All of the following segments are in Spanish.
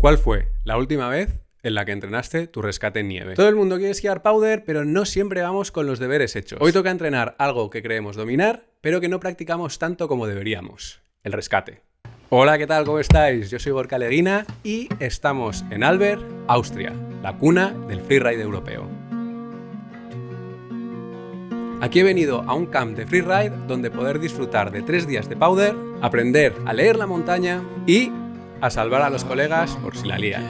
¿Cuál fue la última vez en la que entrenaste tu rescate en nieve? Todo el mundo quiere esquiar powder, pero no siempre vamos con los deberes hechos. Hoy toca entrenar algo que creemos dominar, pero que no practicamos tanto como deberíamos: el rescate. Hola, ¿qué tal? ¿Cómo estáis? Yo soy Gorka Leguina y estamos en Alberg, Austria, la cuna del freeride europeo. Aquí he venido a un camp de freeride donde poder disfrutar de 3 días de powder, aprender a leer la montaña y a salvar a los colegas por si la lían.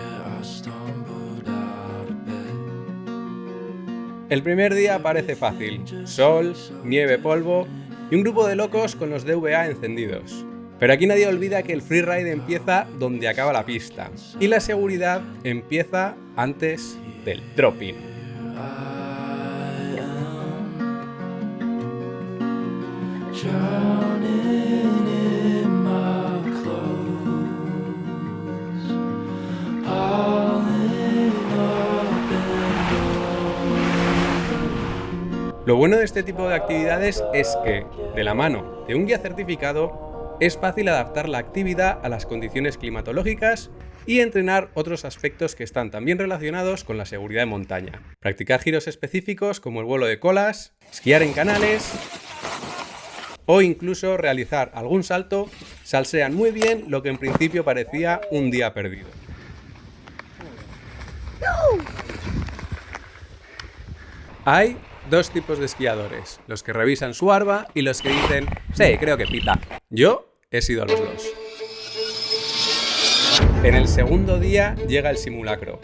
El primer día parece fácil: sol, nieve, polvo y un grupo de locos con los DVA encendidos. Pero aquí nadie olvida que el freeride empieza donde acaba la pista y la seguridad empieza antes del drop-in. Lo bueno de este tipo de actividades es que, de la mano de un guía certificado, es fácil adaptar la actividad a las condiciones climatológicas y entrenar otros aspectos que están también relacionados con la seguridad en montaña. Practicar giros específicos como el vuelo de colas, esquiar en canales o incluso realizar algún salto salsean muy bien lo que en principio parecía un día perdido. Hay 2 tipos de esquiadores: los que revisan su arba y los que dicen, sí, creo que pita. Yo he sido los dos. En el segundo día llega el simulacro.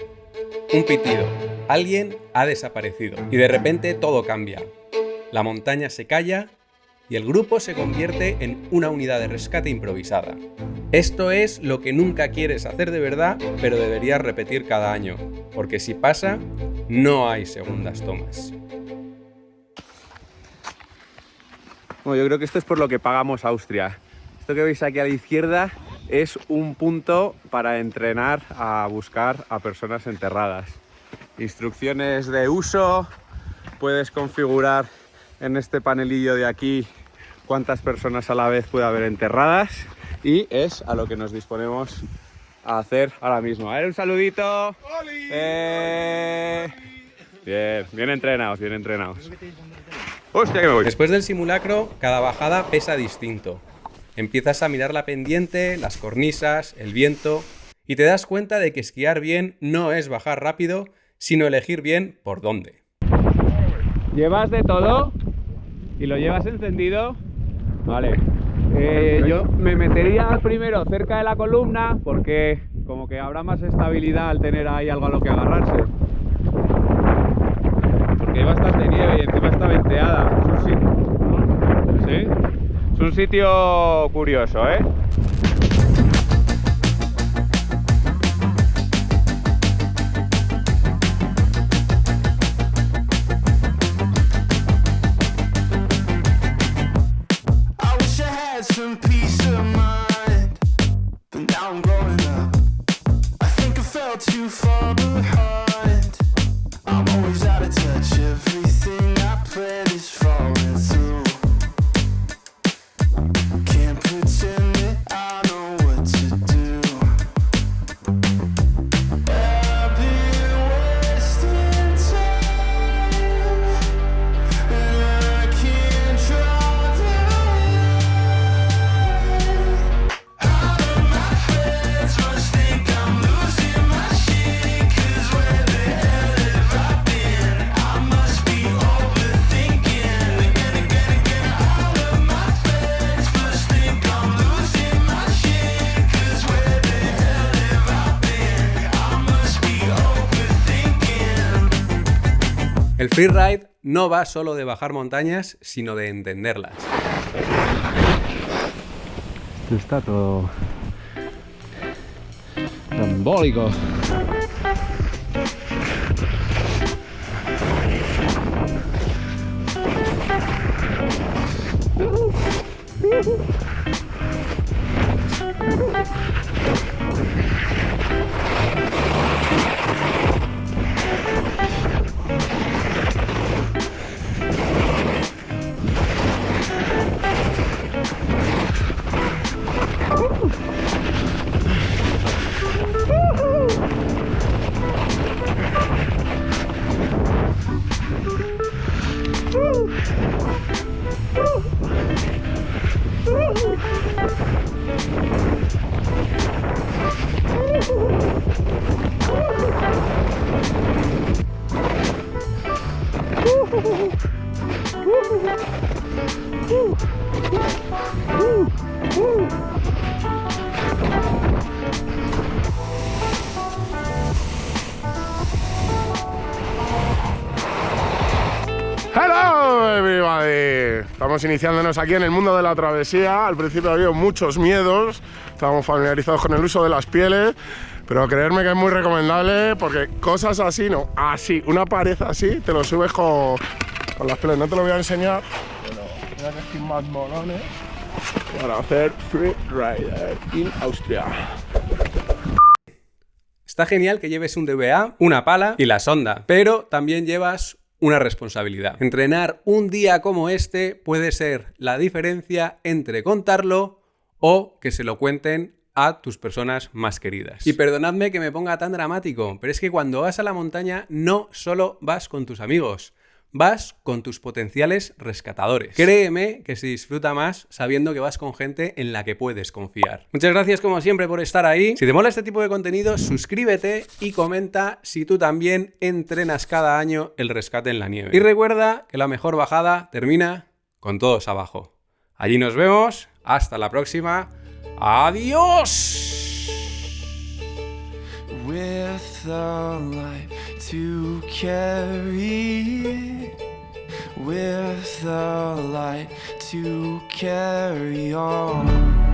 Un pitido. Alguien ha desaparecido. Y de repente todo cambia. La montaña se calla y el grupo se convierte en una unidad de rescate improvisada. Esto es lo que nunca quieres hacer de verdad, pero deberías repetir cada año, porque si pasa, no hay segundas tomas. Bueno, yo creo que esto es por lo que pagamos Austria. Esto que veis aquí a la izquierda es un punto para entrenar a buscar a personas enterradas. Instrucciones de uso, puedes configurar en este panelillo de aquí cuántas personas a la vez puede haber enterradas y es a lo que nos disponemos a hacer ahora mismo. A ver, un saludito. Bien entrenados, bien entrenados. ¡Hostia, que me voy! Después del simulacro, cada bajada pesa distinto. Empiezas a mirar la pendiente, las cornisas, el viento y te das cuenta de que esquiar bien no es bajar rápido, sino elegir bien por dónde. ¿Llevas de todo? ¿Y lo llevas encendido? Vale. Yo me metería primero cerca de la columna porque como que habrá más estabilidad al tener ahí algo a lo que agarrarse. Porque hay bastante nieve y encima está venteada. ¿Sí? Es un sitio curioso, ¿eh? El freeride no va solo de bajar montañas, sino de entenderlas. Está todo trambólico. everybody! Estamos iniciándonos aquí en el mundo de la travesía. Al principio había muchos miedos, estábamos familiarizados con el uso de las pieles, pero creedme que es muy recomendable porque cosas así, no, así, una pared así, te lo subes con las pieles. No te lo voy a enseñar, pero mira que estoy más molones para hacer free rider in Austria. Está genial que lleves un DVA, una pala y la sonda, pero también llevas una responsabilidad. Entrenar un día como este puede ser la diferencia entre contarlo o que se lo cuenten a tus personas más queridas. Y perdonadme que me ponga tan dramático, pero es que cuando vas a la montaña no solo vas con tus amigos, vas con tus potenciales rescatadores. Créeme que se disfruta más sabiendo que vas con gente en la que puedes confiar. Muchas gracias como siempre por estar ahí. Si te mola este tipo de contenido, suscríbete y comenta si tú también entrenas cada año el rescate en la nieve. Y recuerda que la mejor bajada termina con todos abajo. Allí nos vemos. Hasta la próxima. ¡Adiós! With a light to carry, with a light to carry on.